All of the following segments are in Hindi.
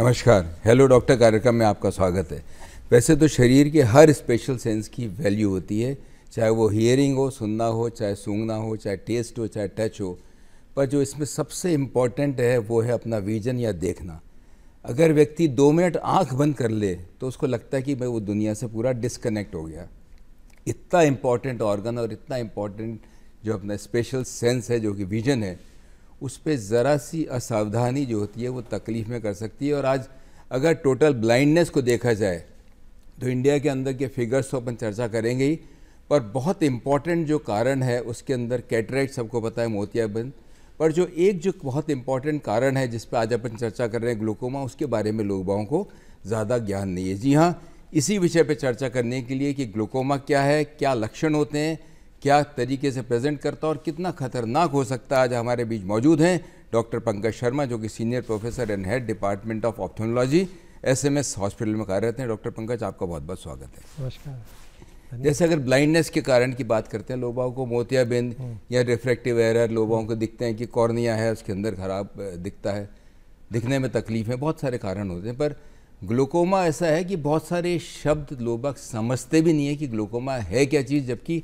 नमस्कार। हेलो डॉक्टर कार्यक्रम में आपका स्वागत है। वैसे तो शरीर के हर स्पेशल सेंस की वैल्यू होती है, चाहे वो हियरिंग हो, सुनना हो, चाहे सूंघना हो, चाहे टेस्ट हो, चाहे टच हो, पर जो इसमें सबसे इम्पॉर्टेंट है वो है अपना विजन या देखना। अगर व्यक्ति 2 मिनट आंख बंद कर ले तो उसको लगता है कि भाई वो दुनिया से पूरा डिस्कनेक्ट हो गया। इतना इम्पॉर्टेंट ऑर्गन और इतना इम्पॉर्टेंट जो अपना स्पेशल सेंस है जो कि विजन है, उस पर ज़रा सी असावधानी जो होती है वो तकलीफ़ में कर सकती है। और आज अगर टोटल ब्लाइंडनेस को देखा जाए तो इंडिया के अंदर के फिगर्स तो अपन चर्चा करेंगे ही, पर बहुत इम्पॉर्टेंट जो कारण है उसके अंदर कैटरेक्ट सबको पता है, मोतियाबिंद, पर जो बहुत इम्पॉर्टेंट कारण है जिस पर आज अपन चर्चा कर रहे हैं, ग्लूकोमा, उसके बारे में लोगों को ज़्यादा ज्ञान नहीं है। जी हाँ, इसी विषय पर चर्चा करने के लिए कि ग्लूकोमा क्या है, क्या लक्षण होते हैं, क्या तरीके से प्रेजेंट करता है और कितना खतरनाक हो सकता है, आज हमारे बीच मौजूद हैं डॉक्टर पंकज शर्मा, जो कि senior professor and head department of ophthalmology, SMS hospital में कार्यरत हैं। डॉक्टर पंकज, आपका बहुत बहुत स्वागत है। नमस्कार। जैसे अगर ब्लाइंडनेस के कारण की बात करते हैं, लोगों को मोतियाबिंद या रिफ्रैक्टिव एरर, लोगों को दिखते हैं कि कॉर्निया है उसके अंदर खराब दिखता है, दिखने में तकलीफ है, बहुत सारे कारण होते हैं। पर ग्लूकोमा ऐसा है कि बहुत सारे शब्द लोग समझते भी नहीं है कि ग्लूकोमा है क्या चीज़, जबकि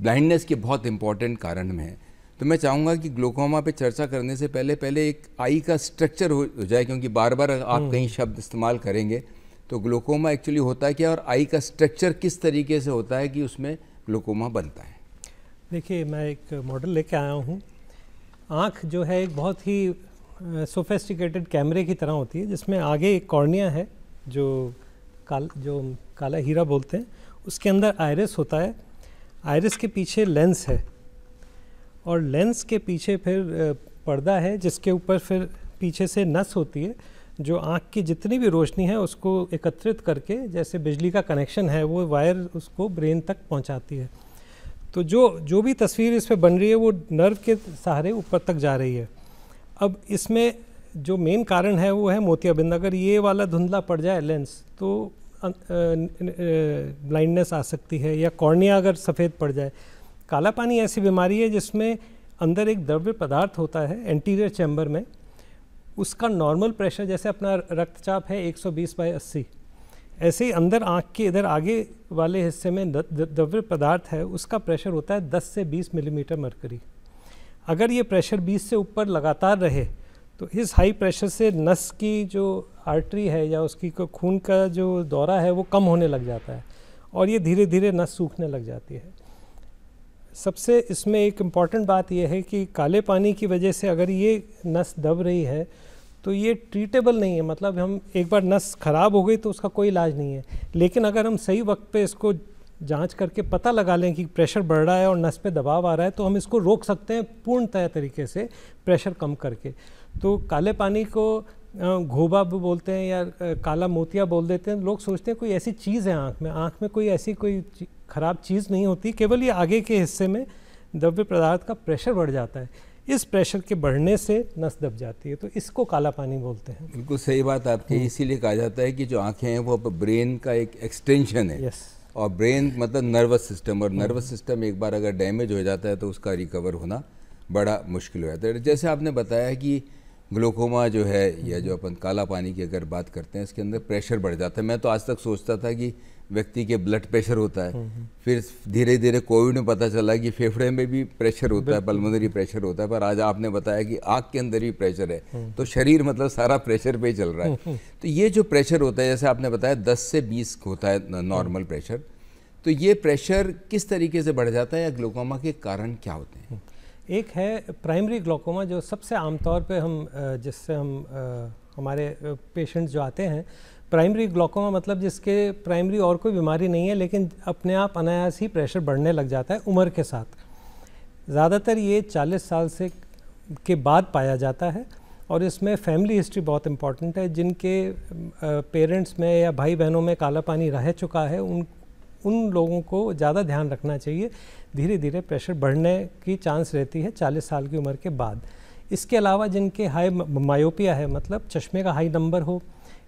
ब्लाइंडनेस के बहुत इंपॉर्टेंट कारण में है। तो मैं चाहूँगा कि ग्लूकोमा पे चर्चा करने से पहले एक आई का स्ट्रक्चर हो जाए, क्योंकि बार बार आप कहीं शब्द इस्तेमाल करेंगे तो ग्लूकोमा एक्चुअली होता है क्या और आई का स्ट्रक्चर किस तरीके से होता है कि उसमें ग्लूकोमा बनता है। देखिए, मैं एक मॉडल लेके आया हूँ। आँख जो है एक बहुत ही सोफिस्टिकेटेड कैमरे की तरह होती है, जिसमें आगे एक कॉर्निया है जो काला हीरा बोलते हैं, उसके अंदर आइरिस होता है, आइरिस के पीछे लेंस है और लेंस के पीछे फिर पर्दा है जिसके ऊपर फिर पीछे से नस होती है जो आँख की जितनी भी रोशनी है उसको एकत्रित करके, जैसे बिजली का कनेक्शन है, वो वायर उसको ब्रेन तक पहुंचाती है। तो जो भी तस्वीर इस पे बन रही है वो नर्व के सहारे ऊपर तक जा रही है। अब इसमें जो मेन कारण है वो है मोतियाबिंद। अगर ये वाला धुंधला पड़ जाए लेंस तो ब्लाइंडनेस आ सकती है, या कॉर्निया अगर सफ़ेद पड़ जाए। काला पानी ऐसी बीमारी है जिसमें अंदर एक द्रव्य पदार्थ होता है एंटीरियर चैम्बर में, उसका नॉर्मल प्रेशर, जैसे अपना रक्तचाप है 120/80, ऐसे ही अंदर आँख के इधर आगे वाले हिस्से में द्रव्य पदार्थ है, उसका प्रेशर होता है 10 से 20 मिलीमीटर मरकरी। अगर ये प्रेशर 20 से ऊपर लगातार रहे तो इस हाई प्रेशर से नस की जो आर्टरी है या उसकी खून का जो दौरा है वो कम होने लग जाता है और ये धीरे धीरे नस सूखने लग जाती है। सबसे इसमें एक इम्पॉर्टेंट बात यह है कि काले पानी की वजह से अगर ये नस दब रही है तो ये ट्रीटेबल नहीं है, मतलब हम एक बार नस ख़राब हो गई तो उसका कोई इलाज नहीं है। लेकिन अगर हम सही वक्त पे इसको जांच करके पता लगा लें कि प्रेशर बढ़ रहा है और नस पे दबाव आ रहा है तो हम इसको रोक सकते हैं पूर्णतः तरीके से, प्रेशर कम करके। तो काले पानी को घोबा भी बोलते हैं या काला मोतिया बोल देते हैं। लोग सोचते हैं कोई ऐसी चीज़ है आँख में कोई ऐसी कोई ख़राब चीज़ नहीं होती, केवल ये आगे के हिस्से में द्रव्य पदार्थ का प्रेशर बढ़ जाता है। इस प्रेशर के बढ़ने से नस दब जाती है, तो इसको काला पानी बोलते हैं। बिल्कुल सही बात आपकी। इसीलिए कहा जाता है कि जो आँखें हैं वो ब्रेन का एक एक्सटेंशन है। यस। और ब्रेन मतलब नर्वस सिस्टम, और नर्वस सिस्टम एक बार अगर डैमेज हो जाता है तो उसका रिकवर होना बड़ा मुश्किल हो जाता है। जैसे आपने बताया कि ग्लूकोमा जो है या जो अपन काला पानी की अगर बात करते हैं, इसके अंदर प्रेशर बढ़ जाता है। मैं तो आज तक सोचता था कि व्यक्ति के ब्लड प्रेशर होता है, फिर धीरे धीरे कोविड में पता चला कि फेफड़े में भी प्रेशर होता है, पल्मोनरी प्रेशर होता है, पर आज आपने बताया कि आँख के अंदर भी प्रेशर है। तो शरीर मतलब सारा प्रेशर पे ही चल रहा है। तो ये जो प्रेशर होता है, जैसे आपने बताया 10 से 20 होता है नॉर्मल प्रेशर, तो ये प्रेशर किस तरीके से बढ़ जाता है या ग्लूकोमा के कारण क्या होते हैं? एक है प्राइमरी ग्लूकोमा, जो सबसे आमतौर पे हम जिससे हम हमारे पेशेंट्स जो आते हैं, प्राइमरी ग्लूकोमा मतलब जिसके प्राइमरी और कोई बीमारी नहीं है लेकिन अपने आप अनायास ही प्रेशर बढ़ने लग जाता है उम्र के साथ। ज़्यादातर ये 40 साल से के बाद पाया जाता है और इसमें फैमिली हिस्ट्री बहुत इम्पॉर्टेंट है। जिनके पेरेंट्स में या भाई बहनों में काला पानी रह चुका है उन लोगों को ज़्यादा ध्यान रखना चाहिए। धीरे धीरे प्रेशर बढ़ने की चांस रहती है 40 साल की उम्र के बाद। इसके अलावा जिनके हाई मायोपिया है, मतलब चश्मे का हाई नंबर हो,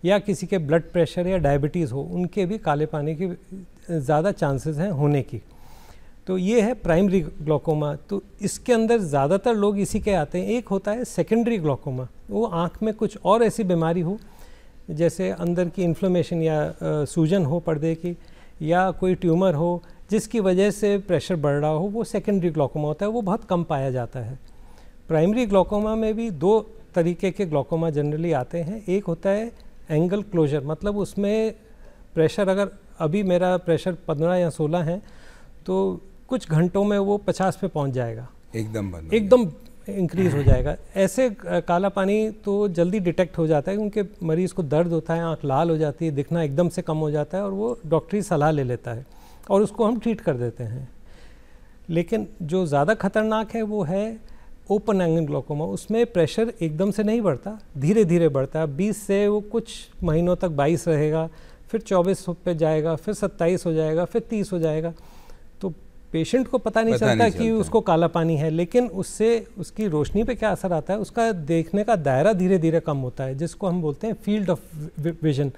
या किसी के ब्लड प्रेशर या डायबिटीज़ हो, उनके भी काले पानी की ज़्यादा चांसेस हैं होने की। तो ये है प्राइमरी ग्लूकोमा। तो इसके अंदर ज़्यादातर लोग इसी के आते हैं। एक होता है सेकेंडरी ग्लूकोमा, वो आँख में कुछ और ऐसी बीमारी हो जैसे अंदर की इन्फ्लेमेशन या सूजन हो पर्दे की, या कोई ट्यूमर हो जिसकी वजह से प्रेशर बढ़ रहा हो, वो सेकेंडरी ग्लूकोमा होता है, वो बहुत कम पाया जाता है। प्राइमरी ग्लूकोमा में भी दो तरीके के ग्लूकोमा जनरली आते हैं। एक होता है एंगल क्लोजर, मतलब उसमें प्रेशर, अगर अभी मेरा प्रेशर 15 या 16 है तो कुछ घंटों में वो 50 पे पहुंच जाएगा, एकदम इंक्रीज हो जाएगा। ऐसे काला पानी तो जल्दी डिटेक्ट हो जाता है क्योंकि मरीज़ को दर्द होता है, आँख लाल हो जाती है, दिखना एकदम से कम हो जाता है और वो डॉक्टरी सलाह ले लेता है और उसको हम ट्रीट कर देते हैं। लेकिन जो ज़्यादा खतरनाक है वो है ओपन एंगल ग्लूकोमा। उसमें प्रेशर एकदम से नहीं बढ़ता, धीरे धीरे बढ़ता है। 20 से वो कुछ महीनों तक 22 रहेगा, फिर 24 पे जाएगा, फिर 27 हो जाएगा, फिर 30 हो जाएगा। तो पेशेंट को पता नहीं चलता कि उसको काला पानी है, लेकिन उससे उसकी रोशनी पे क्या असर आता है, उसका देखने का दायरा धीरे धीरे कम होता है, जिसको हम बोलते हैं फील्ड ऑफ विजन।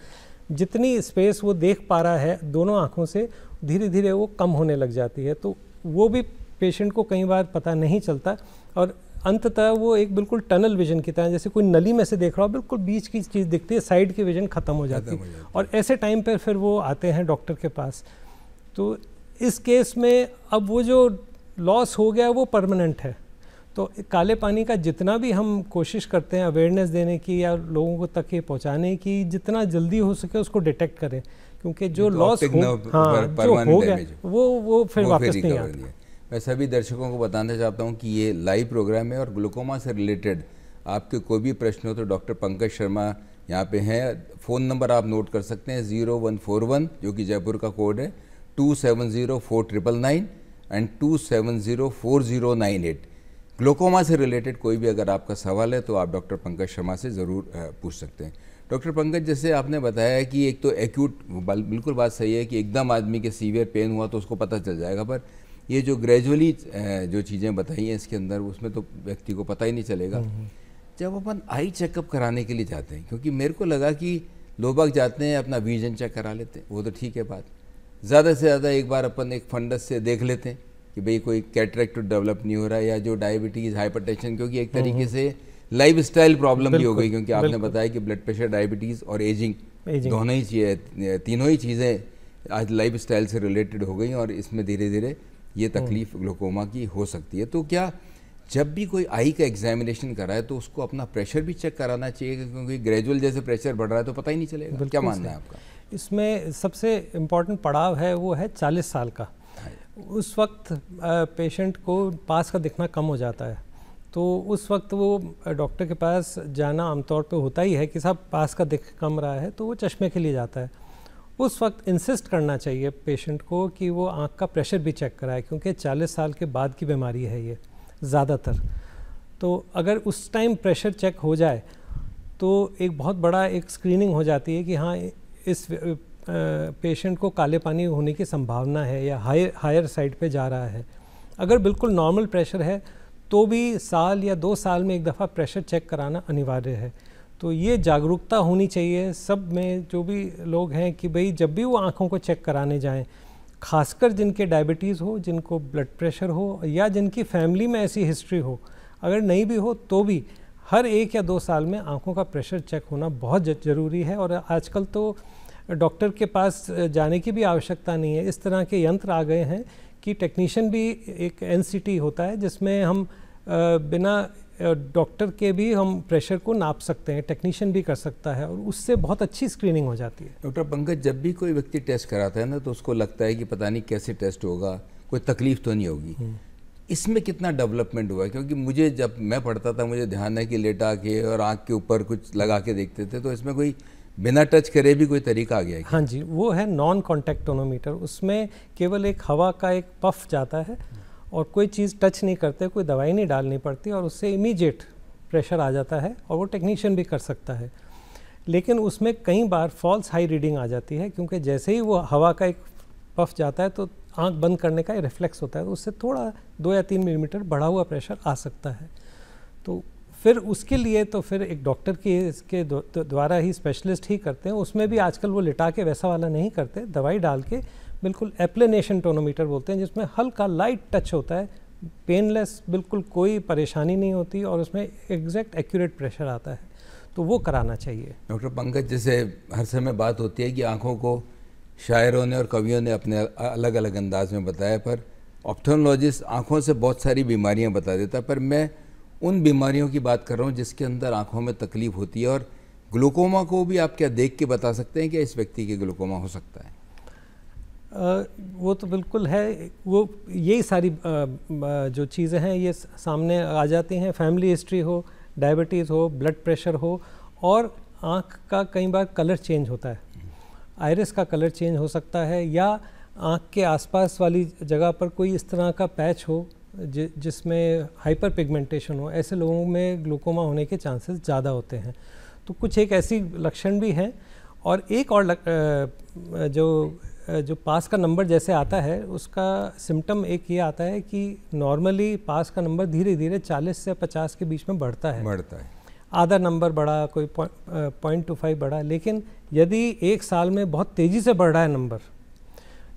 जितनी स्पेस वो देख पा रहा है दोनों आँखों से, धीरे धीरे वो कम होने लग जाती है। तो वो भी पेशेंट को कई बार पता नहीं चलता और अंततः वो एक बिल्कुल टनल विजन की तरह, जैसे कोई नली में से देख रहा हो, बिल्कुल बीच की चीज़ दिखती है, साइड की विजन ख़त्म हो जाती है। और ऐसे टाइम पर फिर वो आते हैं डॉक्टर के पास। तो इस केस में अब वो जो लॉस हो गया वो परमानेंट है। तो काले पानी का जितना भी हम कोशिश करते हैं अवेयरनेस देने की या लोगों को तक ये पहुंचाने की, जितना जल्दी हो सके उसको डिटेक्ट करें, क्योंकि जो लॉस जो हो गया वो फिर वापस नहीं आता। मैं सभी दर्शकों को बताना चाहता हूं कि ये लाइव प्रोग्राम है और ग्लूकोमा से रिलेटेड आपके कोई भी प्रश्न हो तो डॉक्टर पंकज शर्मा यहाँ पे हैं। फ़ोन नंबर आप नोट कर सकते हैं 0141 जो कि जयपुर का कोड है, 270499 एंड 270498। ग्लूकोमा से रिलेटेड कोई भी अगर आपका सवाल है तो आप डॉक्टर पंकज शर्मा से ज़रूर पूछ सकते हैं। डॉक्टर पंकज, जैसे आपने बताया कि एक तो एक्यूट, बिल्कुल बात सही है कि एकदम आदमी के सीवियर पेन हुआ तो उसको पता चल जाएगा, पर ये जो ग्रेजुअली जो चीज़ें बताई हैं इसके अंदर, उसमें तो व्यक्ति को पता ही नहीं चलेगा। जब अपन आई चेकअप कराने के लिए जाते हैं, क्योंकि मेरे को लगा कि लोग जाते हैं अपना विजन चेक करा लेते हैं, वो तो ठीक है बात, ज़्यादा से ज़्यादा एक बार अपन एक फंडस से देख लेते हैं कि भाई कोई कैटरेक्ट डेवलप नहीं हो रहा है, या जो डायबिटीज़, हाइपरटेंशन, क्योंकि एक तरीके से लाइफ स्टाइल प्रॉब्लम भी हो गई, क्योंकि आपने बताया कि ब्लड प्रेशर, डायबिटीज़ और एजिंग दोनों ही चीज़ें, तीनों ही चीज़ें आज लाइफ स्टाइल से रिलेटेड हो गई और इसमें धीरे धीरे ये तकलीफ ग्लूकोमा की हो सकती है। तो क्या जब भी कोई आई का एग्जामिनेशन कराए तो उसको अपना प्रेशर भी चेक कराना चाहिए, क्योंकि ग्रेजुअल जैसे प्रेशर बढ़ रहा है तो पता ही नहीं चलेगा? क्या मानना है आपका? इसमें सबसे इम्पॉर्टेंट पड़ाव है वो है 40 साल का। उस वक्त पेशेंट को पास का दिखना कम हो जाता है, तो उस वक्त वो डॉक्टर के पास जाना आमतौर पे होता ही है कि साहब पास का दिख कम रहा है, तो वो चश्मे के लिए जाता है। उस वक्त इंसिस्ट करना चाहिए पेशेंट को कि वो आँख का प्रेशर भी चेक कराए, क्योंकि 40 साल के बाद की बीमारी है ये ज़्यादातर। तो अगर उस टाइम प्रेशर चेक हो जाए तो एक बहुत बड़ा एक स्क्रीनिंग हो जाती है कि हाँ इस पेशेंट को काले पानी होने की संभावना है या हायर साइड पे जा रहा है। अगर बिल्कुल नॉर्मल प्रेशर है तो भी साल या 2 साल में एक दफ़ा प्रेशर चेक कराना अनिवार्य है। तो ये जागरूकता होनी चाहिए सब में, जो भी लोग हैं, कि भाई जब भी वो आँखों को चेक कराने जाएं, खासकर जिनके डायबिटीज़ हो, जिनको ब्लड प्रेशर हो, या जिनकी फैमिली में ऐसी हिस्ट्री हो, अगर नहीं भी हो तो भी हर 1 या 2 साल में आँखों का प्रेशर चेक होना बहुत ज़रूरी है। और आजकल तो डॉक्टर के पास जाने की भी आवश्यकता नहीं है, इस तरह के यंत्र आ गए हैं कि टेक्नीशियन भी एक NCT होता है जिसमें हम बिना डॉक्टर के भी हम प्रेशर को नाप सकते हैं, टेक्नीशियन भी कर सकता है, और उससे बहुत अच्छी स्क्रीनिंग हो जाती है। डॉक्टर पंकज, जब भी कोई व्यक्ति टेस्ट कराता है ना तो उसको लगता है कि पता नहीं कैसे टेस्ट होगा, कोई तकलीफ तो नहीं होगी। इसमें कितना डेवलपमेंट हुआ है? क्योंकि मुझे जब मैं पढ़ता था मुझे ध्यान है कि लेटा के और आँख के ऊपर कुछ लगा के देखते थे, तो इसमें कोई बिना टच करे भी कोई तरीका आ गया है? हाँ जी, वो है नॉन कॉन्टैक्ट टोनोमीटर। उसमें केवल एक हवा का एक पफ जाता है और कोई चीज़ टच नहीं करते, कोई दवाई नहीं डालनी पड़ती, और उससे इमीडिएट प्रेशर आ जाता है और वो टेक्नीशियन भी कर सकता है। लेकिन उसमें कई बार फॉल्स हाई रीडिंग आ जाती है, क्योंकि जैसे ही वो हवा का एक पफ जाता है तो आंख बंद करने का रिफ्लेक्स होता है, तो उससे थोड़ा 2 या 3 मिलीमीटर बढ़ा हुआ प्रेशर आ सकता है। तो फिर उसके लिए तो फिर एक डॉक्टर के द्वारा ही, स्पेशलिस्ट ही करते हैं। उसमें भी आजकल वो लिटा के वैसा वाला नहीं करते, दवाई डाल के बिल्कुल एप्लेनेशन टोनोमीटर बोलते हैं, जिसमें हल्का लाइट टच होता है, पेनलेस, बिल्कुल कोई परेशानी नहीं होती, और उसमें एग्जैक्ट एक्यूरेट प्रेशर आता है। तो वो कराना चाहिए। डॉक्टर पंकज, जैसे हर समय बात होती है कि आँखों को शायरों ने और कवियों ने अपने अलग अलग अंदाज में बताया, पर ऑप्थेल्मोलॉजिस्ट आँखों से बहुत सारी बीमारियाँ बता देता है, पर मैं उन बीमारियों की बात कर रहा हूँ जिसके अंदर आँखों में तकलीफ होती है। और ग्लूकोमा को भी आप क्या देख के बता सकते हैं कि इस व्यक्ति के ग्लूकोमा हो सकता है? वो तो बिल्कुल है, वो यही सारी जो चीज़ें हैं ये सामने आ जाती हैं। फैमिली हिस्ट्री हो, डायबिटीज़ हो, ब्लड प्रेशर हो, और आँख का कई बार कलर चेंज होता है, आइरिस का कलर चेंज हो सकता है, या आँख के आसपास वाली जगह पर कोई इस तरह का पैच हो जिसमें हाइपर पिगमेंटेशन हो। ऐसे लोगों में ग्लूकोमा होने के चांसेस ज़्यादा होते हैं। तो कुछ एक ऐसी लक्षण भी हैं। और एक और जो पास का नंबर जैसे आता है उसका सिम्टम एक ये आता है कि नॉर्मली पास का नंबर धीरे धीरे 40 से 50 के बीच में बढ़ता है। आधा नंबर बढ़ा, कोई 0.25 बढ़ा। लेकिन यदि एक साल में बहुत तेज़ी से बढ़ रहा है नंबर,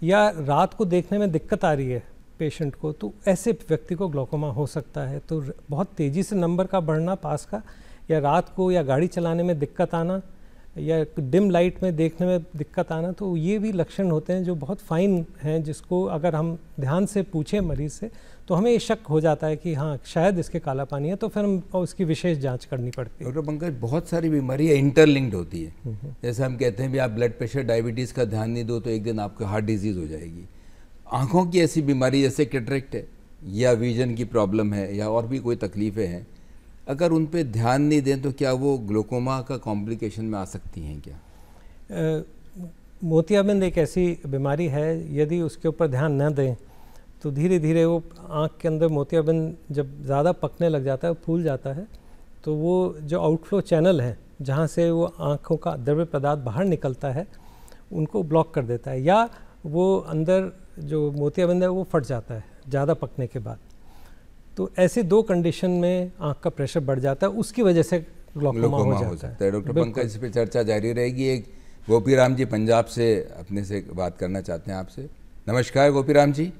या रात को देखने में दिक्कत आ रही है पेशेंट को, तो ऐसे व्यक्ति को ग्लूकोमा हो सकता है। तो बहुत तेज़ी से नंबर का बढ़ना पास का, या रात को या गाड़ी चलाने में दिक्कत आना, या डिम लाइट में देखने में दिक्कत आना, तो ये भी लक्षण होते हैं जो बहुत फाइन हैं, जिसको अगर हम ध्यान से पूछें मरीज़ से तो हमें ये शक हो जाता है कि हाँ शायद इसके काला पानी है, तो फिर हम उसकी विशेष जांच करनी पड़ती है। डॉक्टर पंकज, बहुत सारी बीमारियाँ इंटरलिंक्ड होती है। जैसे हम कहते हैं भी आप ब्लड प्रेशर, डायबिटीज़ का ध्यान नहीं दो तो एक दिन आपको हार्ट डिजीज़ हो जाएगी। आँखों की ऐसी बीमारी जैसे कैटरेक्ट है, या विजन की प्रॉब्लम है, या और भी कोई तकलीफ़ें हैं, अगर उन पे ध्यान नहीं दें तो क्या वो ग्लूकोमा का कॉम्प्लिकेशन में आ सकती हैं क्या? मोतियाबिंद एक ऐसी बीमारी है, यदि उसके ऊपर ध्यान न दें तो धीरे धीरे वो आँख के अंदर मोतियाबिंद जब ज़्यादा पकने लग जाता है, फूल जाता है, तो वो जो आउटफ्लो चैनल है जहाँ से वो आँखों का द्रव्य पदार्थ बाहर निकलता है उनको ब्लॉक कर देता है, या वो अंदर जो मोतियाबिंद है वो फट जाता है ज़्यादा पकने के बाद। तो ऐसी दो कंडीशन में आँख का प्रेशर बढ़ जाता है, उसकी वजह से ग्लूकोमा हो जाता है। डॉक्टर पंकज, इस पर चर्चा जारी रहेगी। एक गोपीराम जी पंजाब से अपने से बात करना चाहते हैं आपसे। नमस्कार गोपीराम जी।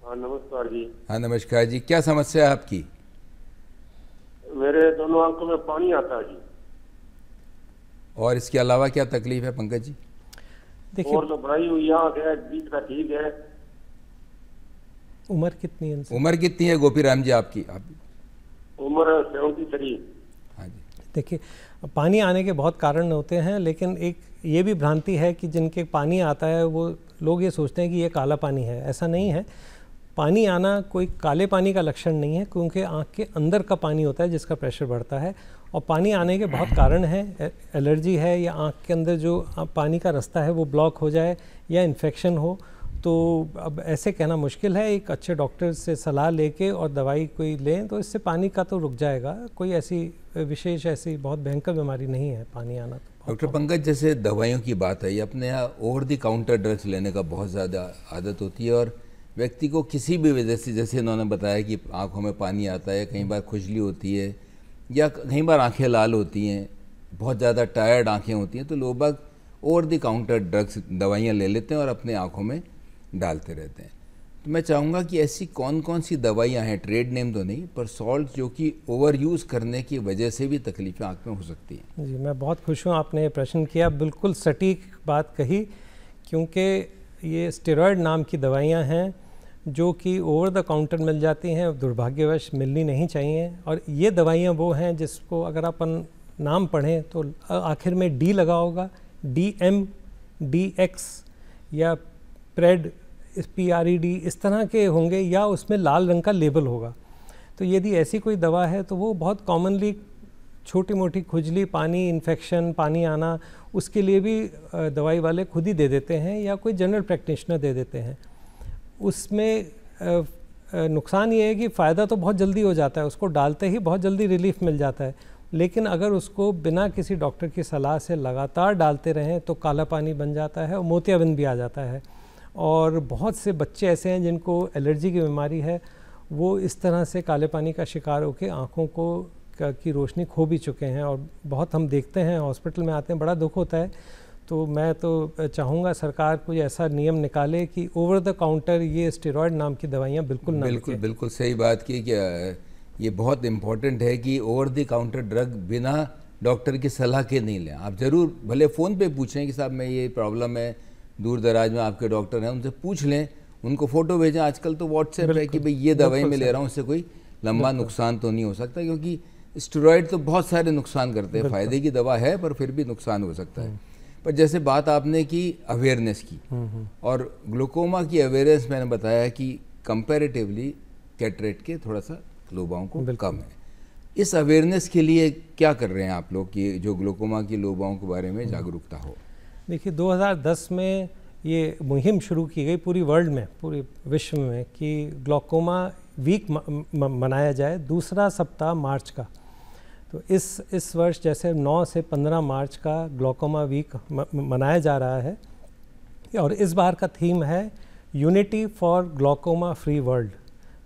हाँ नमस्कार जी। हाँ नमस्कार जी, क्या समस्या है आपकी? मेरे दोनों आंखों में पानी आता है जी। और इसके अलावा क्या तकलीफ है पंकज जी? देखिए, और तो बढ़ाई हुई आँख है, बीच का ठीक है। उम्र कितनी है? उम्र कितनी है गोपीराम जी आपकी? उम्र 73। हाँ जी। देखिए, पानी आने के बहुत कारण होते हैं, लेकिन एक ये भी भ्रांति है कि जिनके पानी आता है वो लोग ये सोचते हैं कि ये काला पानी है। ऐसा नहीं है। पानी आना कोई काले पानी का लक्षण नहीं है, क्योंकि आँख के अंदर का पानी होता है जिसका प्रेशर बढ़ता है। और पानी आने के बहुत कारण हैं। एलर्जी है, या आँख के अंदर जो पानी का रास्ता है वो ब्लॉक हो जाए, या इन्फेक्शन हो। तो अब ऐसे कहना मुश्किल है। एक अच्छे डॉक्टर से सलाह लेके और दवाई कोई लें तो इससे पानी का तो रुक जाएगा। कोई ऐसी विशेष ऐसी बहुत भयंकर बीमारी नहीं है पानी आना। तो डॉक्टर पंकज, जैसे दवाइयों की बात है, अपने यहाँ ओवर द काउंटर ड्रग्स लेने का बहुत ज़्यादा आदत होती है, और व्यक्ति को किसी भी वजह से, जैसे इन्होंने बताया कि आँखों में पानी आता है, कई बार खुजली होती है, या कई बार आँखें लाल होती हैं, बहुत ज़्यादा टायर्ड आँखें होती हैं, तो लोग बाग ओवर द काउंटर ड्रग्स दवाइयाँ ले लेते हैं और अपने आँखों में डालते रहते हैं। तो मैं चाहूँगा कि ऐसी कौन कौन सी दवाइयाँ हैं, ट्रेड नेम तो नहीं, पर सॉल्ट जो कि ओवर यूज़ करने की वजह से भी तकलीफ़ें आँख में हो सकती हैं? जी, मैं बहुत खुश हूँ आपने ये प्रश्न किया। बिल्कुल सटीक बात कही, क्योंकि ये स्टेरॉयड नाम की दवाइयाँ हैं जो कि ओवर द काउंटर मिल जाती हैं, दुर्भाग्यवश मिलनी नहीं चाहिए। और ये दवाइयाँ वो हैं जिसको अगर अपन नाम पढ़ें तो आखिर में डी लगा होगा, DM, DX या प्रेड, PRED इस तरह के होंगे, या उसमें लाल रंग का लेबल होगा। तो यदि ऐसी कोई दवा है तो वो बहुत कॉमनली छोटी मोटी खुजली, पानी इन्फेक्शन, पानी आना, उसके लिए भी दवाई वाले खुद ही दे देते हैं, या कोई जनरल प्रैक्टिशनर दे देते हैं। उसमें नुकसान ये है कि फ़ायदा तो बहुत जल्दी हो जाता है, उसको डालते ही बहुत जल्दी रिलीफ मिल जाता है। लेकिन अगर उसको बिना किसी डॉक्टर की सलाह से लगातार डालते रहें तो काला पानी बन जाता है और मोतियाबिंद भी आ जाता है। और बहुत से बच्चे ऐसे हैं जिनको एलर्जी की बीमारी है, वो इस तरह से काले पानी का शिकार होकर आँखों को की रोशनी खो भी चुके हैं। और बहुत हम देखते हैं, हॉस्पिटल में आते हैं, बड़ा दुख होता है। तो मैं तो चाहूँगा सरकार कोई ऐसा नियम निकाले कि ओवर द काउंटर ये स्टेरॉयड नाम की दवाइयाँ बिल्कुल ना। बिल्कुल सही बात की कि ये बहुत इम्पोर्टेंट है कि ओवर द काउंटर ड्रग बिना डॉक्टर की सलाह के नहीं लें। आप ज़रूर भले फ़ोन पे पूछें कि साहब मैं ये प्रॉब्लम है, दूर दराज में आपके डॉक्टर हैं, उनसे पूछ लें, उनको फ़ोटो भेजें। आजकल तो व्हाट्सएप है कि भाई ये दवाई मैं ले रहा हूँ, इससे कोई लंबा नुकसान तो नहीं हो सकता, क्योंकि स्टेरॉइड तो बहुत सारे नुकसान करते हैं। फ़ायदे की दवा है पर फिर भी नुकसान हो सकता है। पर जैसे बात आपने की अवेयरनेस की, और ग्लूकोमा की अवेयरनेस मैंने बताया कि कंपैरेटिवली कैटरेक्ट के थोड़ा सा लोबाओं को कम है। इस अवेयरनेस के लिए क्या कर रहे हैं आप लोग कि जो ग्लूकोमा की लोबाओं के बारे में जागरूकता हो? देखिए 2010 में ये मुहिम शुरू की गई पूरी वर्ल्ड में, पूरे विश्व में, कि ग्लूकोमा वीक मनाया जाए, दूसरा सप्ताह मार्च का। तो इस वर्ष जैसे 9 से 15 मार्च का ग्लूकोमा वीक मनाया जा रहा है, और इस बार का थीम है unity for glaucoma free world.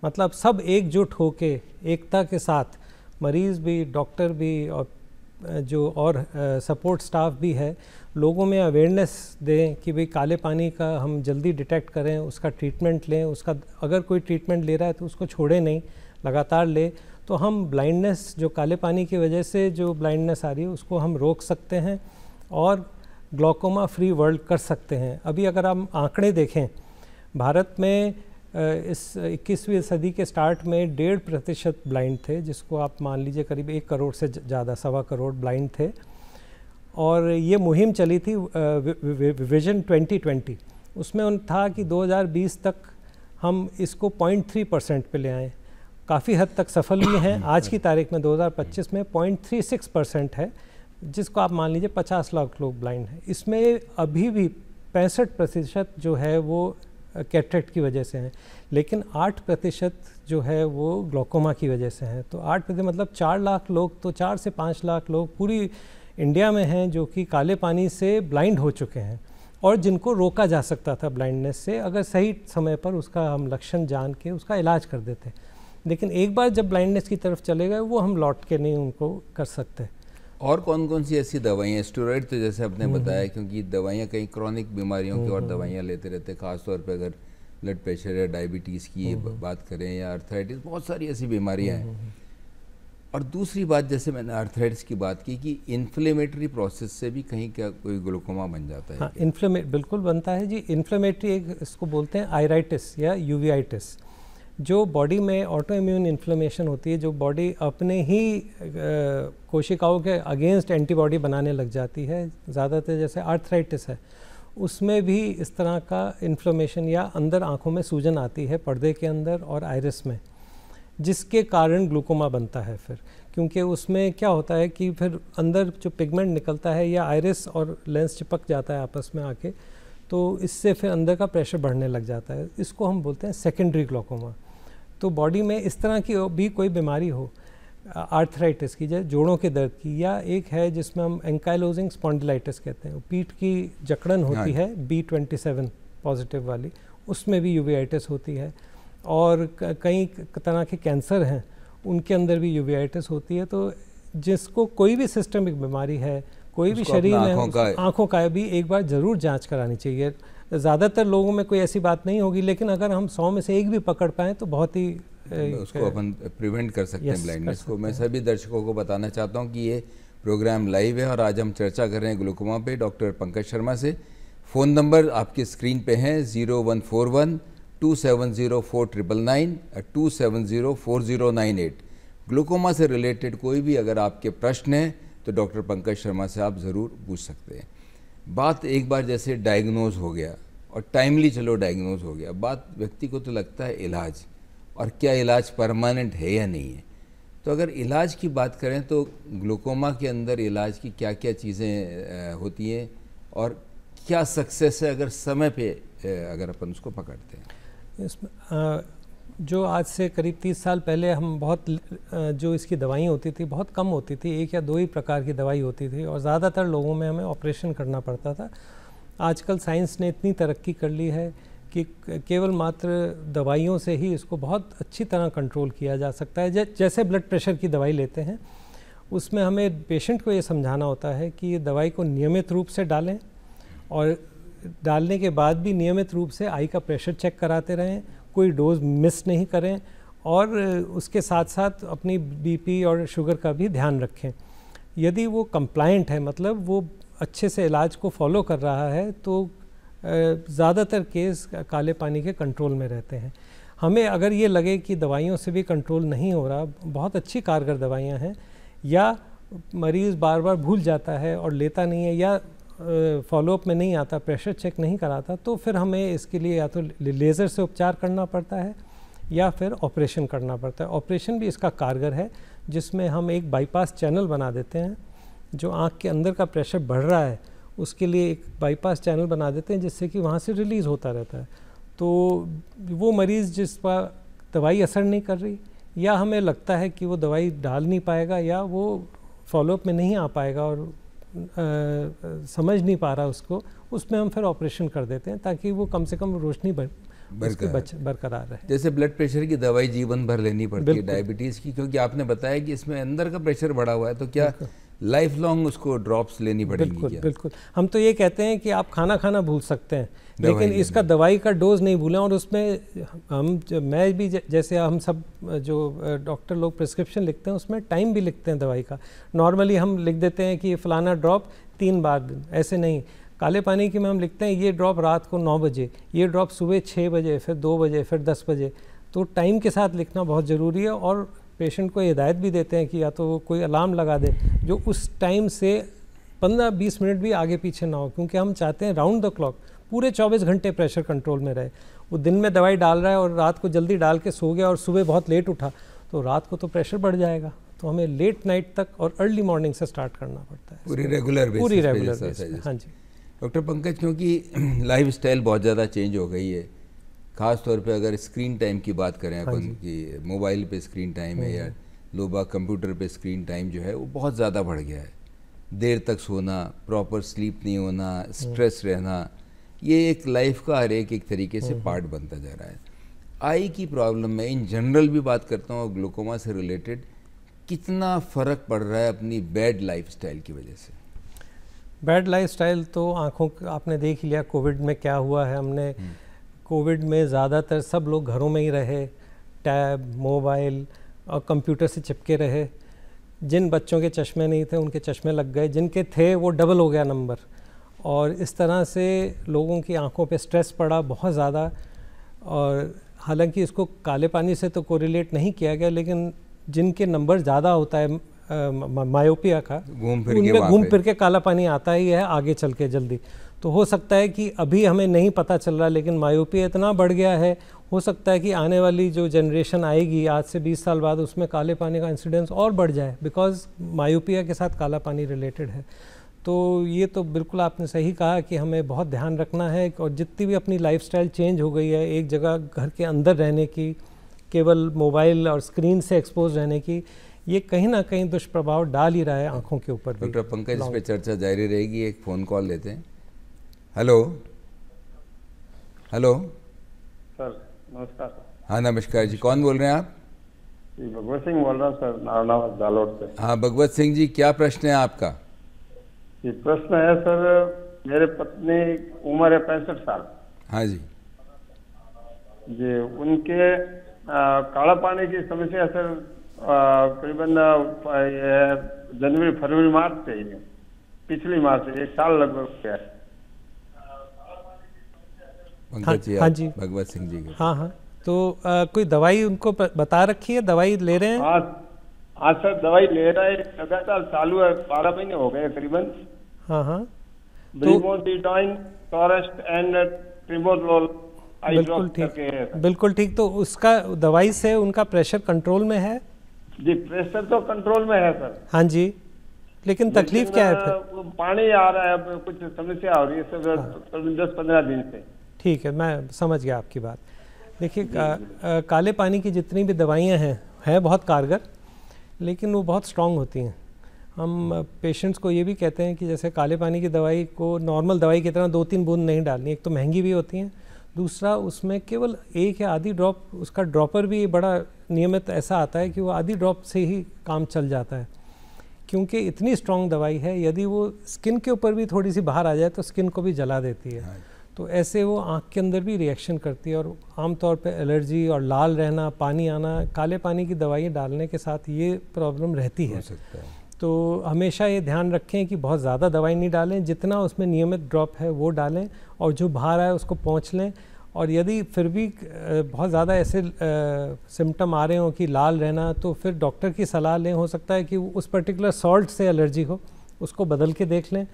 मतलब सब एकजुट होके, एकता के साथ, मरीज़ भी, डॉक्टर भी, और जो और सपोर्ट स्टाफ भी है, लोगों में अवेयरनेस दें कि भाई काले पानी का हम जल्दी डिटेक्ट करें, उसका ट्रीटमेंट लें, उसका अगर कोई ट्रीटमेंट ले रहा है तो उसको छोड़े नहीं, लगातार ले। तो हम ब्लाइंडनेस, जो काले पानी की वजह से जो ब्लाइंडनेस आ रही है, उसको हम रोक सकते हैं और ग्लूकोमा फ्री वर्ल्ड कर सकते हैं। अभी अगर हम आंकड़े देखें, भारत में इस 21वीं सदी के स्टार्ट में 1.5% ब्लाइंड थे, जिसको आप मान लीजिए करीब 1 करोड़ से ज़्यादा, 1.25 करोड़ ब्लाइंड थे। और ये मुहिम चली थी विजन 2020, उसमें था कि 2020 तक हम इसको 0.3% पे ले आएँ। काफ़ी हद तक सफल भी हैं। आज की तारीख में 2025 में 0.36% है, जिसको आप मान लीजिए 50 लाख लोग ब्लाइंड हैं। इसमें अभी भी 65% जो है वो कैटरेक्ट की वजह से हैं, लेकिन 8% जो है वो ग्लूकोमा की वजह से हैं। तो 8% मतलब 4 लाख लोग, तो 4 से 5 लाख लोग पूरी इंडिया में हैं जो कि काले पानी से ब्लाइंड हो चुके हैं, और जिनको रोका जा सकता था ब्लाइंडनेस से, अगर सही समय पर उसका हम लक्षण जान के उसका इलाज कर देते। लेकिन एक बार जब ब्लाइंडनेस की तरफ चले गए, वो हम लौट के नहीं उनको कर सकते। और कौन कौन सी ऐसी दवाइयाँ? स्टेरॉइड तो जैसे आपने बताया, क्योंकि दवाइयाँ कई क्रॉनिक बीमारियों की और दवाइयाँ लेते रहते, खासतौर पे अगर ब्लड प्रेशर या डायबिटीज़ की बात करें या अर्थराइटिस, बहुत सारी ऐसी बीमारियाँ हैं। और दूसरी बात, जैसे मैंने अर्थराइटिस की बात की कि इन्फ्लेमेटरी प्रोसेस से भी कहीं क्या कोई ग्लूकोमा बन जाता है? हाँ, बिल्कुल बनता है जी। इन्फ्लेमेटरी, एक इसको बोलते हैं आयराइटिस या यूवीआइटिस, जो बॉडी में ऑटो इम्यून इन्फ्लेमेशन होती है, जो बॉडी अपने ही कोशिकाओं के अगेंस्ट एंटीबॉडी बनाने लग जाती है। ज़्यादातर जैसे आर्थराइटिस है, उसमें भी इस तरह का इन्फ्लेमेशन, या अंदर आँखों में सूजन आती है, पर्दे के अंदर और आइरिस में, जिसके कारण ग्लूकोमा बनता है फिर। क्योंकि उसमें क्या होता है कि फिर अंदर जो पिगमेंट निकलता है, या आइरिस और लेंस चिपक जाता है आपस में आके, तो इससे फिर अंदर का प्रेशर बढ़ने लग जाता है। इसको हम बोलते हैं सेकेंडरी ग्लूकोमा। तो बॉडी में इस तरह की भी कोई बीमारी हो, आर्थराइटिस की, जैसे जोड़ों के दर्द की, या एक है जिसमें हम एंकाइलोजिंग स्पॉन्डिलाइटिस कहते हैं, पीठ की जकड़न होती है B27 पॉजिटिव वाली, उसमें भी यूवीआइटिस होती है। और कई तरह के कैंसर हैं, उनके अंदर भी यूवीआइटिस होती है। तो जिसको कोई भी सिस्टमिक बीमारी है, कोई भी शरीर में, आँखों का भी एक बार ज़रूर जांच करानी चाहिए। ज़्यादातर लोगों में कोई ऐसी बात नहीं होगी, लेकिन अगर हम 100 में से एक भी पकड़ पाएँ तो बहुत ही उसको अपन प्रिवेंट कर सकते हैं ब्लाइंडनेस को। मैं सभी दर्शकों को बताना चाहता हूँ कि ये प्रोग्राम लाइव है और आज हम चर्चा कर रहे हैं ग्लूकोमा पे डॉक्टर पंकज शर्मा से। फ़ोन नंबर आपकी स्क्रीन पे हैं 0141 270 4999 270 4098। ग्लूकोमा से रिलेटेड कोई भी अगर आपके प्रश्न हैं तो डॉक्टर पंकज शर्मा से आप ज़रूर पूछ सकते हैं। बात एक बार जैसे डायग्नोज हो गया और टाइमली चलो डायग्नोज हो गया, बात व्यक्ति को तो लगता है इलाज, और क्या इलाज परमानेंट है या नहीं है। तो अगर इलाज की बात करें तो ग्लूकोमा के अंदर इलाज की क्या क्या चीज़ें होती हैं और क्या सक्सेस है अगर समय पे अगर अपन उसको पकड़ते हैं? इसमें जो आज से करीब 30 साल पहले हम बहुत जो इसकी दवाई होती थी बहुत कम होती थी, 1 या 2 ही प्रकार की दवाई होती थी, और ज़्यादातर लोगों में हमें ऑपरेशन करना पड़ता था। आजकल साइंस ने इतनी तरक्की कर ली है कि केवल मात्र दवाइयों से ही इसको बहुत अच्छी तरह कंट्रोल किया जा सकता है। जैसे ब्लड प्रेशर की दवाई लेते हैं, उसमें हमें पेशेंट को ये समझाना होता है कि ये दवाई को नियमित रूप से डालें, और डालने के बाद भी नियमित रूप से आई का प्रेशर चेक कराते रहें, कोई डोज मिस नहीं करें, और उसके साथ साथ अपनी बीपी और शुगर का भी ध्यान रखें। यदि वो कंप्लायंट है, मतलब वो अच्छे से इलाज को फॉलो कर रहा है, तो ज़्यादातर केस काले पानी के कंट्रोल में रहते हैं। हमें अगर ये लगे कि दवाइयों से भी कंट्रोल नहीं हो रहा, बहुत अच्छी कारगर दवाइयाँ हैं, या मरीज़ बार बार भूल जाता है और लेता नहीं है, या फॉलोअप में नहीं आता, प्रेशर चेक नहीं कराता, तो फिर हमें इसके लिए या तो लेज़र से उपचार करना पड़ता है या फिर ऑपरेशन करना पड़ता है। ऑपरेशन भी इसका कारगर है, जिसमें हम एक बाईपास चैनल बना देते हैं। जो आँख के अंदर का प्रेशर बढ़ रहा है उसके लिए एक बाईपास चैनल बना देते हैं, जिससे कि वहाँ से रिलीज़ होता रहता है। तो वो मरीज़ जिस पर दवाई असर नहीं कर रही, या हमें लगता है कि वो दवाई डाल नहीं पाएगा, या वो फॉलोअप में नहीं आ पाएगा और समझ नहीं पा रहा उसको, उसमें हम फिर ऑपरेशन कर देते हैं, ताकि वो कम से कम रोशनी बरकरार रहे। जैसे ब्लड प्रेशर की दवाई जीवन भर लेनी पड़ती है डायबिटीज़ की, क्योंकि आपने बताया कि इसमें अंदर का प्रेशर बढ़ा हुआ है, तो क्या लाइफ लॉन्ग उसको ड्रॉप्स लेनी पड़ेगी? बिल्कुल बिल्कुल। हम तो ये कहते हैं कि आप खाना भूल सकते हैं, लेकिन इसका दवाई का डोज नहीं भूलें। और उसमें मैं भी, जैसे हम सब जो डॉक्टर लोग प्रिस्क्रिप्शन लिखते हैं, उसमें टाइम भी लिखते हैं दवाई का। नॉर्मली हम लिख देते हैं कि फलाना ड्रॉप 3 बार, ऐसे नहीं। काले पानी की में हम लिखते हैं ये ड्रॉप रात को 9 बजे, ये ड्रॉप सुबह 6 बजे, फिर 2 बजे, फिर 10 बजे। तो टाइम के साथ लिखना बहुत ज़रूरी है। और पेशेंट को हिदायत भी देते हैं कि या तो कोई अलार्म लगा दे जो उस टाइम से 15-20 मिनट भी आगे पीछे ना हो, क्योंकि हम चाहते हैं राउंड द क्लॉक पूरे 24 घंटे प्रेशर कंट्रोल में रहे। वो दिन में दवाई डाल रहा है और रात को जल्दी डाल के सो गया और सुबह बहुत लेट उठा, तो रात को तो प्रेशर बढ़ जाएगा। तो हमें लेट नाइट तक और अर्ली मॉर्निंग से स्टार्ट करना पड़ता है, पूरी रेगुलर बेसिस। हाँ जी डॉक्टर पंकज, क्योंकि लाइफ स्टाइल बहुत ज़्यादा चेंज हो गई है, ख़ास तौर पे अगर स्क्रीन टाइम की बात करें अपन कि मोबाइल पे स्क्रीन टाइम है या लोबा कंप्यूटर पे स्क्रीन टाइम जो है वो बहुत ज़्यादा बढ़ गया है। देर तक सोना, प्रॉपर स्लीप नहीं होना, स्ट्रेस रहना, ये एक लाइफ का हर एक तरीके से पार्ट बनता जा रहा है। आई की प्रॉब्लम में इन जनरल भी बात करता हूँ, ग्लूकोमा से रिलेटेड कितना फ़र्क पड़ रहा है अपनी बैड लाइफस्टाइल की वजह से? बैड लाइफस्टाइल तो आँखों, आपने देख लिया कोविड में क्या हुआ है। हमने कोविड में ज़्यादातर सब लोग घरों में ही रहे, टैब, मोबाइल और कंप्यूटर से चिपके रहे। जिन बच्चों के चश्मे नहीं थे उनके चश्मे लग गए, जिनके थे वो डबल हो गया नंबर। और इस तरह से लोगों की आंखों पे स्ट्रेस पड़ा बहुत ज़्यादा। और हालांकि इसको काले पानी से तो कोरिलेट नहीं किया गया, लेकिन जिनके नंबर ज़्यादा होता है मायोपिया का, उनमें घूम फिर के काला पानी आता ही है आगे चल के जल्दी। तो हो सकता है कि अभी हमें नहीं पता चल रहा, लेकिन मायोपिया इतना बढ़ गया है, हो सकता है कि आने वाली जो जनरेशन आएगी आज से 20 साल बाद, उसमें काले पानी का इंसिडेंस और बढ़ जाए, बिकॉज मायोपिया के साथ काला पानी रिलेटेड है। तो ये तो बिल्कुल आपने सही कहा कि हमें बहुत ध्यान रखना है। और जितनी भी अपनी लाइफस्टाइल चेंज हो गई है, एक जगह घर के अंदर रहने की, केवल मोबाइल और स्क्रीन से एक्सपोज रहने की, ये कहीं ना कहीं दुष्प्रभाव डाल ही रहा है आंखों के ऊपर। डॉक्टर पंकज, इस पे चर्चा जारी रहेगी। एक फ़ोन कॉल लेते हैं। हेलो हेलो सर, नमस्कार। हाँ नमस्कार जी, कौन बोल रहे हैं आप? जी, भगवत सिंह बोल रहा हूँ सर, नारनावत जालोर से। हाँ भगवत सिंह जी, क्या प्रश्न है आपका? ये प्रश्न है सर, मेरे पत्नी उम्र है 65 साल। हाँ जी जी, उनके काला पानी की समस्या सर करीबन जनवरी, फरवरी, मार्च से ही है, पिछली मार्च से 1 साल लगभग गया है। पंकज जी, हाँ जी, भगवत सिंह जी के। हाँ। तो कोई दवाई उनको बता रखी है, दवाई ले रहे हैं? हाँ सर, दवाई ले रहा है, लगातार चालू है, 12 महीने हो गए करीबन। हाँ। ब्रिमोडिडाइन, टोरेस्ट एंड ट्रिमोलोल बिल्कुल ठीक। तो उसका दवाई से उनका प्रेशर कंट्रोल में है? जी, प्रेशर तो कंट्रोल में है सर। हाँ जी, लेकिन तकलीफ क्या है फिर? पानी आ रहा है, कुछ समस्या हो रही है सर 10-15 दिन से। ठीक है, मैं समझ गया आपकी बात। देखिए, काले पानी की जितनी भी दवाइयाँ हैं बहुत कारगर, लेकिन वो बहुत स्ट्रांग होती हैं। हम पेशेंट्स को ये भी कहते हैं कि जैसे काले पानी की दवाई को नॉर्मल दवाई की तरह 2-3 बूंद नहीं डालनी। एक तो महंगी भी होती हैं, दूसरा उसमें केवल 1 या आधी ड्रॉप, उसका ड्रॉपर भी बड़ा नियमित ऐसा आता है कि वो आधी ड्रॉप से ही काम चल जाता है, क्योंकि इतनी स्ट्रांग दवाई है। यदि वो स्किन के ऊपर भी थोड़ी सी बाहर आ जाए तो स्किन को भी जला देती है। तो ऐसे वो आँख के अंदर भी रिएक्शन करती है, और आमतौर पे एलर्जी और लाल रहना, पानी आना, काले पानी की दवाई डालने के साथ ये प्रॉब्लम रहती है। तो हमेशा ये ध्यान रखें कि बहुत ज़्यादा दवाई नहीं डालें, जितना उसमें नियमित ड्रॉप है वो डालें और जो बाहर आए उसको पोंछ लें। और यदि फिर भी बहुत ज़्यादा ऐसे सिम्टम आ रहे हों कि लाल रहना, तो फिर डॉक्टर की सलाह लें। हो सकता है कि उस पर्टिकुलर सॉल्ट से एलर्जी हो, उसको बदल के देख लें।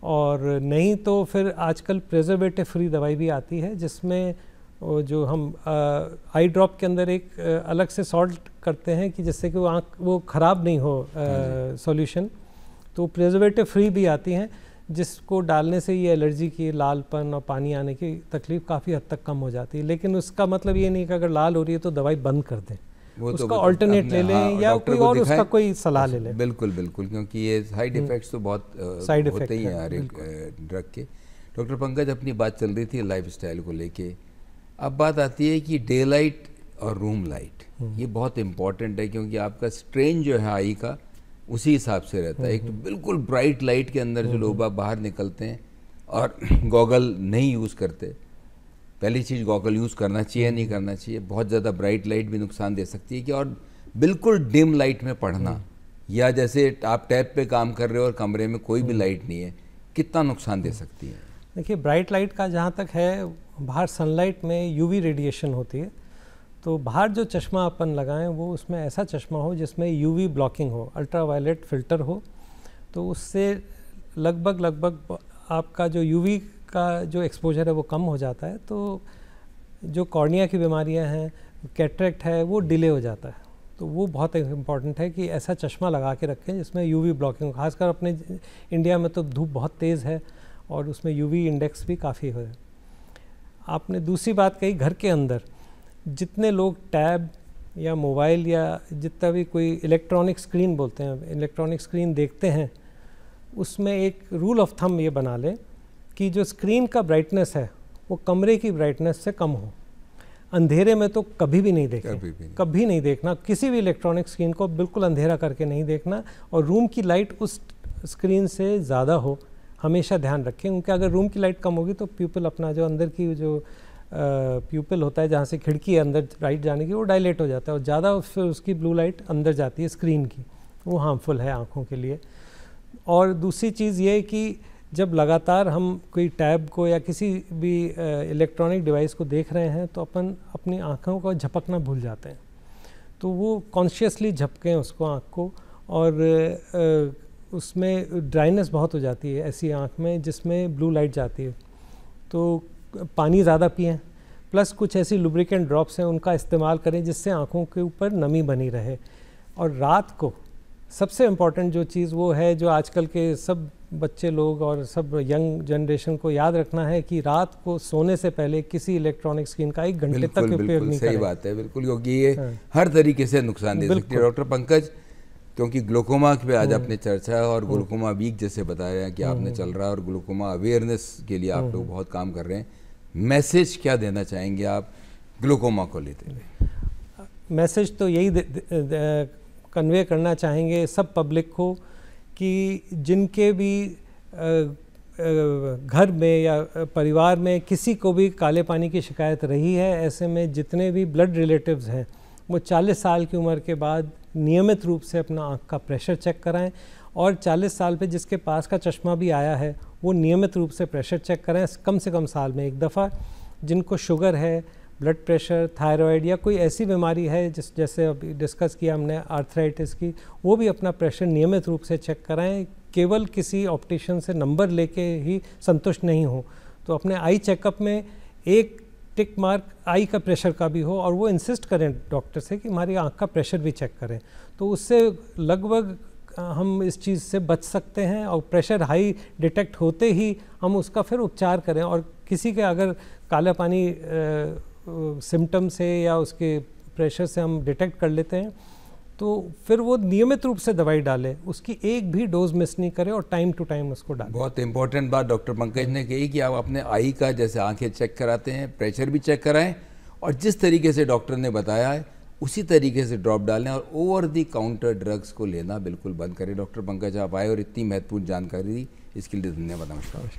और नहीं तो फिर आजकल प्रिजर्वेटिव फ्री दवाई भी आती है, जिसमें जो हम आई ड्रॉप के अंदर एक अलग से सॉल्ट करते हैं कि जिससे कि वो ख़राब नहीं हो सॉल्यूशन। तो प्रिजर्वेटिव फ्री भी आती हैं, जिसको डालने से ये एलर्जी की लालपन और पानी आने की तकलीफ काफ़ी हद तक कम हो जाती है। लेकिन उसका मतलब ये नहीं कि अगर लाल हो रही है तो दवाई बंद कर दें, उसका ऑल्टर्नेट ले लें या कोई और उसका कोई सलाह ले लें। बिल्कुल बिल्कुल, क्योंकि ये साइड इफ़ेक्ट्स तो बहुत साइड होते ही इफेक्ट हैं हर एक ड्रग के। डॉक्टर पंकज, अपनी बात चल रही थी लाइफस्टाइल को लेके, अब बात आती है कि डे लाइट और रूम लाइट, ये बहुत इम्पॉर्टेंट है, क्योंकि आपका स्ट्रेन जो है आई का उसी हिसाब से रहता है। एक तो बिल्कुल ब्राइट लाइट के अंदर जो लोग बाहर निकलते हैं और गॉगल नहीं यूज़ करते, पहली चीज़ गॉगल यूज़ करना चाहिए नहीं करना चाहिए। बहुत ज़्यादा ब्राइट लाइट भी नुकसान दे सकती है कि, और बिल्कुल डिम लाइट में पढ़ना, या जैसे आप टैब पे काम कर रहे हो और कमरे में कोई भी लाइट नहीं है, कितना नुकसान दे सकती है? देखिए, ब्राइट लाइट का जहाँ तक है, बाहर सनलाइट में यूवी रेडिएशन होती है, तो बाहर जो चश्मा अपन लगाएं वो उसमें ऐसा चश्मा हो जिसमें यूवी ब्लॉकिंग हो, अल्ट्रावायलेट फ़िल्टर हो। तो उससे लगभग आपका जो यूवी का जो एक्सपोजर है वो कम हो जाता है। तो जो कॉर्निया की बीमारियां हैं, कैटरेक्ट है, वो डिले हो जाता है। तो वो बहुत इम्पॉर्टेंट है कि ऐसा चश्मा लगा के रखें जिसमें यूवी ब्लॉकिंग, खासकर अपने इंडिया में तो धूप बहुत तेज़ है और उसमें यूवी इंडेक्स भी काफ़ी है। आपने दूसरी बात कही, घर के अंदर जितने लोग टैब या मोबाइल या जितना भी कोई इलेक्ट्रॉनिक स्क्रीन बोलते हैं, इलेक्ट्रॉनिक स्क्रीन देखते हैं, उसमें एक रूल ऑफ थंब ये बना लें कि जो स्क्रीन का ब्राइटनेस है वो कमरे की ब्राइटनेस से कम हो। अंधेरे में तो कभी भी नहीं देखना, कभी नहीं देखना, किसी भी इलेक्ट्रॉनिक स्क्रीन को बिल्कुल अंधेरा करके नहीं देखना। और रूम की लाइट उस स्क्रीन से ज़्यादा हो, हमेशा ध्यान रखें, क्योंकि अगर रूम की लाइट कम होगी तो प्यूपिल अपना जो अंदर की जो प्यूपिल होता है, जहाँ से खिड़की है अंदर लाइट जाने की, वो डायलेट हो जाता है और ज़्यादा फिर उसकी ब्लू लाइट अंदर जाती है स्क्रीन की, वो हार्मफुल है आँखों के लिए। और दूसरी चीज़ ये कि जब लगातार हम कोई टैब को या किसी भी इलेक्ट्रॉनिक डिवाइस को देख रहे हैं तो अपन अपनी आँखों को झपकना भूल जाते हैं। तो वो कॉन्शियसली झपकें उसको, आँख को, और उसमें ड्राइनेस बहुत हो जाती है ऐसी आँख में जिसमें ब्लू लाइट जाती है। तो पानी ज़्यादा पिएं, प्लस कुछ ऐसी लुब्रिकेंट ड्रॉप्स हैं उनका इस्तेमाल करें जिससे आँखों के ऊपर नमी बनी रहे। और रात को सबसे इम्पॉर्टेंट जो चीज़ वो है जो आजकल के सब बच्चे लोग और सब यंग जनरेशन को याद रखना है कि रात को सोने से पहले किसी इलेक्ट्रॉनिक स्क्रीन का 1 घंटे तक उपयोग नहीं करें। सही बात है, बिल्कुल, क्योंकि ये हर तरीके से नुकसान दे सकती है। डॉक्टर पंकज, क्योंकि ग्लूकोमा पे आज आपने चर्चा है और ग्लूकोमा वीक जैसे बताया कि आपने चल रहा है और ग्लूकोमा अवेयरनेस के लिए आप लोग बहुत काम कर रहे हैं, मैसेज क्या देना चाहेंगे आप ग्लूकोमा को लेते हुए? मैसेज तो यही कन्वे करना चाहेंगे सब पब्लिक को कि जिनके भी घर में या परिवार में किसी को भी काले पानी की शिकायत रही है, ऐसे में जितने भी ब्लड रिलेटिव्स हैं वो 40 साल की उम्र के बाद नियमित रूप से अपना आँख का प्रेशर चेक कराएं। और 40 साल पे जिसके पास का चश्मा भी आया है वो नियमित रूप से प्रेशर चेक कराएं, कम से कम साल में 1 दफ़ा। जिनको शुगर है, ब्लड प्रेशर, थायराइड या कोई ऐसी बीमारी है जैसे अभी डिस्कस किया हमने आर्थराइटिस की, वो भी अपना प्रेशर नियमित रूप से चेक कराएं। केवल किसी ऑप्टिशियन से नंबर लेके ही संतुष्ट नहीं हो, तो अपने आई चेकअप में एक टिक मार्क आई का प्रेशर का भी हो और वो इंसिस्ट करें डॉक्टर से कि हमारी आँख का प्रेशर भी चेक करें। तो उससे लगभग हम इस चीज़ से बच सकते हैं और प्रेशर हाई डिटेक्ट होते ही हम उसका फिर उपचार करें। और किसी के अगर काला पानी सिम्टम से या उसके प्रेशर से हम डिटेक्ट कर लेते हैं तो फिर वो नियमित रूप से दवाई डालें, उसकी एक भी डोज मिस नहीं करें और टाइम टू टाइम उसको डालें। बहुत इंपॉर्टेंट बात डॉक्टर पंकज ने कही कि आप अपने आई का जैसे आंखें चेक कराते हैं, प्रेशर भी चेक कराएं और जिस तरीके से डॉक्टर ने बताया है उसी तरीके से ड्रॉप डालें और ओवर दी काउंटर ड्रग्स को लेना बिल्कुल बंद करें। डॉक्टर पंकज, आप आए और इतनी महत्वपूर्ण जानकारी दी, इसके लिए धन्यवाद। नमस्कार।